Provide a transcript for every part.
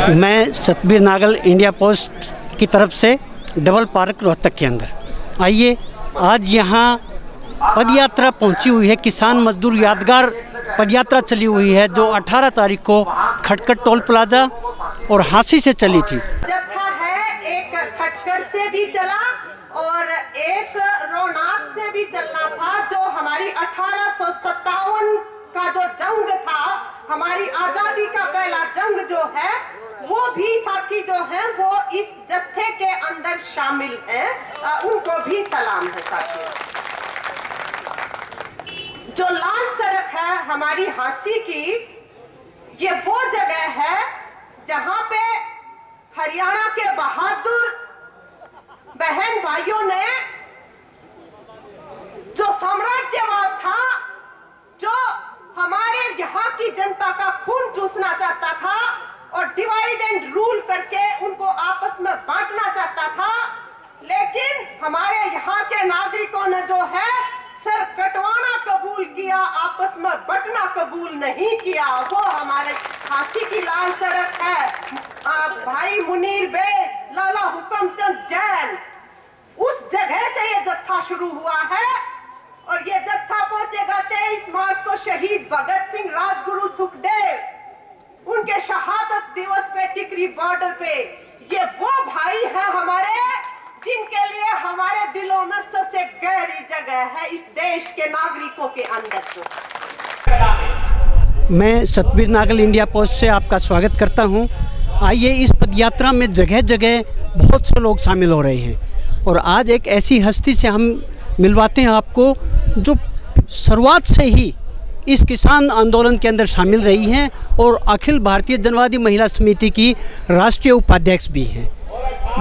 मैं Satbir Nagal India post की तरफ से डबल पार्क रोहतक के अंदर आइए। आज यहाँ पदयात्रा पहुँची हुई है, किसान मजदूर यादगार पदयात्रा चली हुई है जो 18 तारीख को खटकर टोल प्लाजा और हांसी से चली थी। जत्था है, एक खटकर से भी चला और एक रोनाथ से भी चलना था। जो हमारी 1857 का जो जंग था, हमारी आजादी का पहला जंग जो है, वो भी साथी जो हैं वो इस जत्थे के अंदर शामिल हैं। उनको भी सलाम है साथियों। जो लाल सड़क है हमारी हांसी की, ये वो जगह है जहां पे हरियाणा के बहादुर बहन भाइयों ने जो साम्राज्यवाद था, जो हमारे यहाँ की जनता का खून चूसना चाहता था और डिवाइड एंड रूल करके उनको आपस में बांटना चाहता था, लेकिन हमारे यहाँ के नागरिकों ने जो है सर कटवाना कबूल किया, आपस में बंटना कबूल नहीं किया। वो हमारे हांसी की लाल सड़क है। भाई मुनीर बे, लाला हुक्मचंद जैन, उस जगह से ये जत्था शुरू हुआ है और ये जत्था पहुंचेगा 23 मार्च को शहीद भगत सिंह, राजगुरु सुखदेव, उनके शहादत दिवस पे टिकरी बॉर्डर पे। ये वो भाई है हमारे जिनके लिए हमारे दिलों में सबसे गहरी जगह है इस देश के नागरिकों के अंदर। मैं सतबीर नागल इंडिया पोस्ट से आपका स्वागत करता हूं। आइए, इस पदयात्रा में जगह जगह बहुत से लोग शामिल हो रहे हैं और आज एक ऐसी हस्ती से हम मिलवाते हैं आपको जो शुरुआत से ही इस किसान आंदोलन के अंदर शामिल रही हैं और अखिल भारतीय जनवादी महिला समिति की राष्ट्रीय उपाध्यक्ष भी हैं,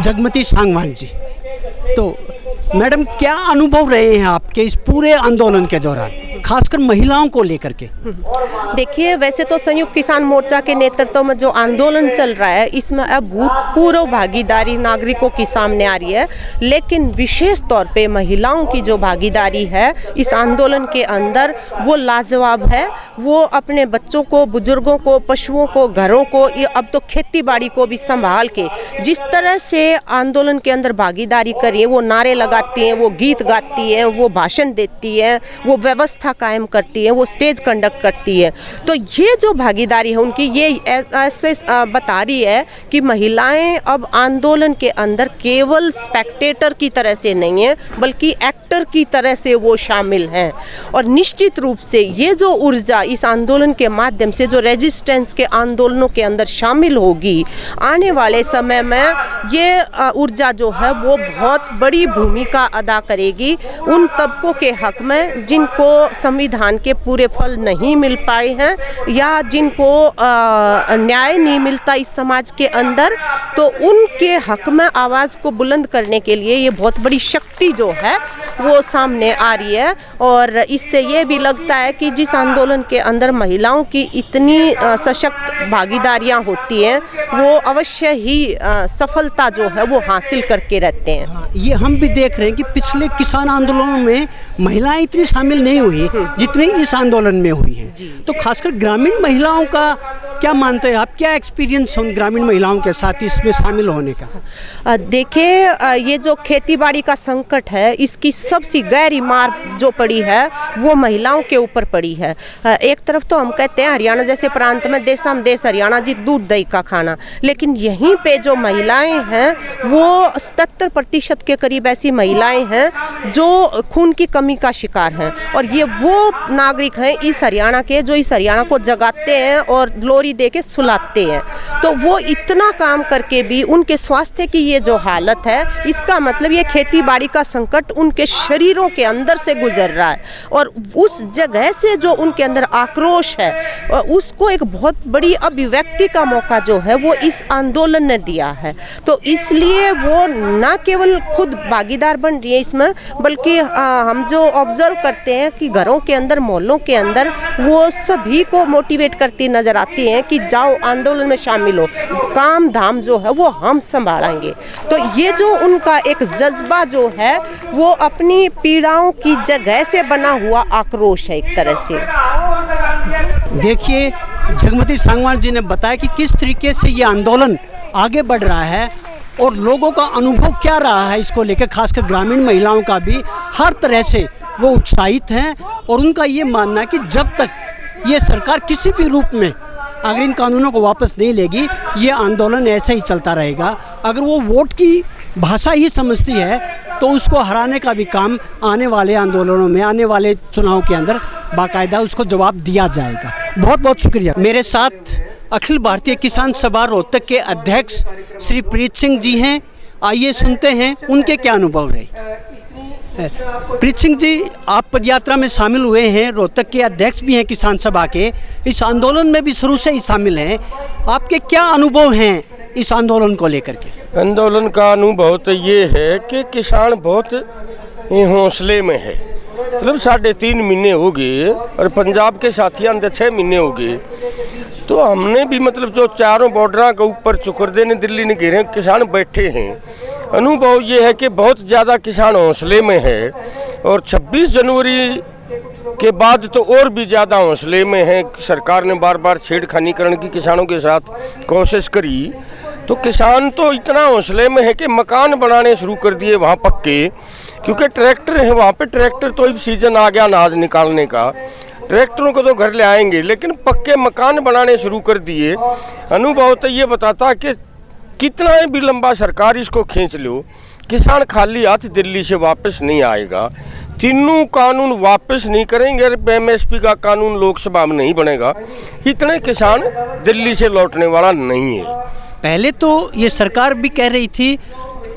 जगमती सांगवान जी। तो मैडम, क्या अनुभव रहे हैं आपके इस पूरे आंदोलन के दौरान, खासकर महिलाओं को लेकर के? देखिए, वैसे तो संयुक्त किसान मोर्चा के नेतृत्व में जो आंदोलन चल रहा है, इसमें अभूतपूर्व भागीदारी नागरिकों की सामने आ रही है, लेकिन विशेष तौर पे महिलाओं की जो भागीदारी है इस आंदोलन के अंदर, वो लाजवाब है। वो अपने बच्चों को, बुजुर्गों को, पशुओं को, घरों को, अब तो खेती बाड़ी को भी संभाल के जिस तरह से आंदोलन के अंदर भागीदारी करी है, वो नारे लगाती हैं, वो गीत गाती हैं, वो भाषण देती हैं, वो व्यवस्था कायम करती है, वो स्टेज कंडक्ट करती है। तो ये जो भागीदारी है उनकी, ये ऐसे बता रही है कि महिलाएं अब आंदोलन के अंदर केवल स्पेक्टेटर की तरह से नहीं है, बल्कि एक्टर की तरह से वो शामिल हैं। और निश्चित रूप से ये जो ऊर्जा इस आंदोलन के माध्यम से जो रेजिस्टेंस के आंदोलनों के अंदर शामिल होगी, आने वाले समय में ये ऊर्जा जो है वो बहुत बड़ी भूमिका अदा करेगी उन तबकों के हक में जिनको संविधान के पूरे फल नहीं मिल पाए हैं या जिनको न्याय नहीं मिलता इस समाज के अंदर। तो उनके हक में आवाज़ को बुलंद करने के लिए ये बहुत बड़ी शक्ति जो है वो सामने आ रही है। और इससे ये भी लगता है कि जिस आंदोलन के अंदर महिलाओं की इतनी सशक्त भागीदारियाँ होती हैं, वो अवश्य ही सफलता जो है वो हासिल करके रहते हैं। हाँ, ये हम भी देख रहे हैं कि पिछले किसान आंदोलनों में महिलाएं इतनी शामिल नहीं हुई जितनी इस आंदोलन में हुई हैं। तो खासकर ग्रामीण महिलाओं का क्या मानते हैं आप, क्या एक्सपीरियंस उन ग्रामीण महिलाओं के साथ इसमें शामिल होने का? देखिए, ये जो खेतीबाड़ी का संकट है, इसकी सबसे गहरी मार जो पड़ी है वो महिलाओं के ऊपर पड़ी है। एक तरफ तो हम कहते हैं हरियाणा जैसे प्रांत में देशम देश हरियाणा जी, दूध दही का खाना, लेकिन यहीं पे जो महिलाएं हैं वो 77% के करीब ऐसी महिलाएं हैं जो खून की कमी का शिकार हैं। और ये वो नागरिक हैं इस हरियाणा के जो इस हरियाणा को जगाते हैं और लोरी दे के सुलाते हैं। तो वो इतना काम करके भी उनके स्वास्थ्य की ये जो हालत है, इसका मतलब ये खेती बाड़ी का संकट उनके शरीरों के अंदर से गुजर रहा है। और उस जगह से जो उनके अंदर आक्रोश है, उसको एक बहुत बड़ी अभिव्यक्ति का मौका जो है वो इस आंदोलन ने दिया है। तो इसलिए वो ना केवल खुद भागीदार बन रही है इसमें, बल्कि हम जो ऑब्जर्व करते हैं कि घरों के अंदर, मोहल्लों के अंदर वो सभी को मोटिवेट करती नजर आती हैं कि जाओ आंदोलन में शामिल हो, काम धाम जो है वो हम संभालेंगे। तो ये जो उनका एक जज्बा जो है वो अपनी पीड़ाओं की जगह से बना हुआ आक्रोश है एक तरह से। देखिए, जगमती सांगवान जी ने बताया कि किस तरीके से ये आंदोलन आगे बढ़ रहा है और लोगों का अनुभव क्या रहा है इसको लेकर, खासकर ग्रामीण महिलाओं का भी हर तरह से वो उत्साहित हैं। और उनका ये मानना है कि जब तक ये सरकार किसी भी रूप में अगर इन कानूनों को वापस नहीं लेगी, ये आंदोलन ऐसे ही चलता रहेगा। अगर वो वोट की भाषा ही समझती है तो उसको हराने का भी काम आने वाले आंदोलनों में, आने वाले चुनाव के अंदर बाकायदा उसको जवाब दिया जाएगा। बहुत बहुत शुक्रिया। मेरे साथ अखिल भारतीय किसान सभा रोहतक के अध्यक्ष श्री प्रीत सिंह जी हैं। आइए सुनते हैं उनके क्या अनुभव रहे। प्रीत सिंह जी, आप पदयात्रा में शामिल हुए हैं, रोहतक के अध्यक्ष भी हैं किसान सभा के, इस आंदोलन में भी शुरू से ही शामिल हैं। आपके क्या अनुभव हैं इस आंदोलन को लेकर के? आंदोलन का अनुभव तो ये है कि किसान बहुत हौसले में है। मतलब 3.5 महीने हो गए और पंजाब के साथियों ने 6 महीने हो गए। तो हमने भी मतलब जो चारों बॉर्डर के ऊपर चुकरदे ने, दिल्ली ने घेरे किसान बैठे हैं। अनुभव ये है कि बहुत ज़्यादा किसान हौसले में है और 26 जनवरी के बाद तो और भी ज़्यादा हौसले में है। सरकार ने बार बार छेड़खानी करने की किसानों के साथ कोशिश करी, तो किसान तो इतना हौसले में है कि मकान बनाने शुरू कर दिए वहाँ पक्के, क्योंकि ट्रैक्टर है वहाँ पे। ट्रैक्टर तो अब सीजन आ गया अनाज निकालने का, ट्रैक्टरों को तो घर ले आएंगे, लेकिन पक्के मकान बनाने शुरू कर दिए। अनुभव तो ये बताता कि कितना भी लंबा सरकार इसको खींच लो, किसान खाली हाथ दिल्ली से वापस नहीं आएगा। तीनों कानून वापस नहीं करेंगे, एमएसपी का कानून लोकसभा में नहीं बनेगा, इतने किसान दिल्ली से लौटने वाला नहीं है। पहले तो ये सरकार भी कह रही थी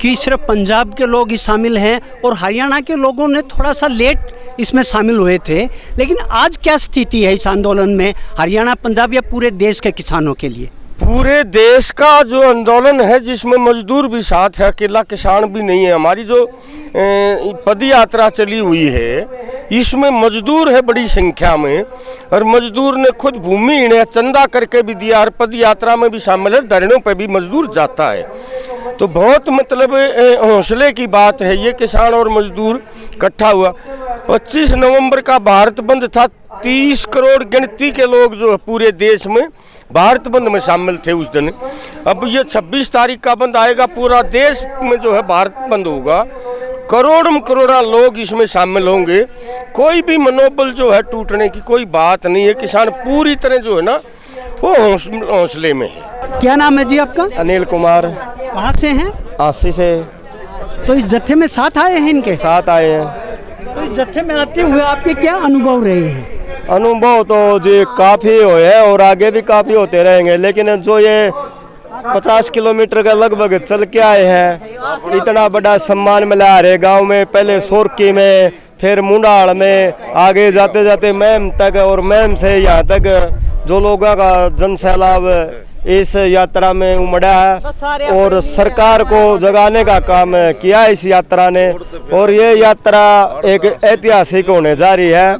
कि सिर्फ पंजाब के लोग ही शामिल हैं और हरियाणा के लोगों ने थोड़ा सा लेट इसमें शामिल हुए थे, लेकिन आज क्या स्थिति है इस आंदोलन में, हरियाणा, पंजाब या पूरे देश के किसानों के लिए? पूरे देश का जो आंदोलन है जिसमें मजदूर भी साथ है, अकेला किसान भी नहीं है। हमारी जो पद यात्रा चली हुई है इसमें मजदूर है बड़ी संख्या में, और मजदूर ने खुद भूमि इन्हें चंदा करके भी दिया और पद यात्रा में भी शामिल है। धरनों पे भी मजदूर जाता है, तो बहुत मतलब हौसले की बात है। ये किसान और मजदूर इकट्ठा हुआ। 25 नवंबर का भारत बंद था, 30 करोड़ गिनती के लोग जो पूरे देश में भारत बंद में शामिल थे उस दिन। अब ये 26 तारीख का बंद आएगा, पूरा देश में जो है भारत बंद होगा, करोड़ा लोग इसमें शामिल होंगे। कोई भी मनोबल जो है टूटने की कोई बात नहीं है। किसान पूरी तरह जो है ना वो हौसले में है। क्या नाम है जी आपका? अनिल कुमार। कहाँ से हैं? आसी से। तो इस जत्थे में साथ आए हैं इनके? साथ आए हैं। तो इस जत्थे में आते हुए आपके क्या अनुभव रहे हैं? अनुभव तो जी काफ़ी हुए हैं और आगे भी काफ़ी होते रहेंगे, लेकिन जो ये 50 किलोमीटर का लगभग चल के आए हैं, इतना बड़ा सम्मान मिला रहे गांव में, पहले सोरकी में, फिर मुंडाल में, आगे जाते जाते मैम तक, और मैम से यहाँ तक जो लोगों का जन सैलाब इस यात्रा में उमड़ा है और सरकार को जगाने का काम किया इस यात्रा ने। और ये यात्रा एक ऐतिहासिक होने जा रही है।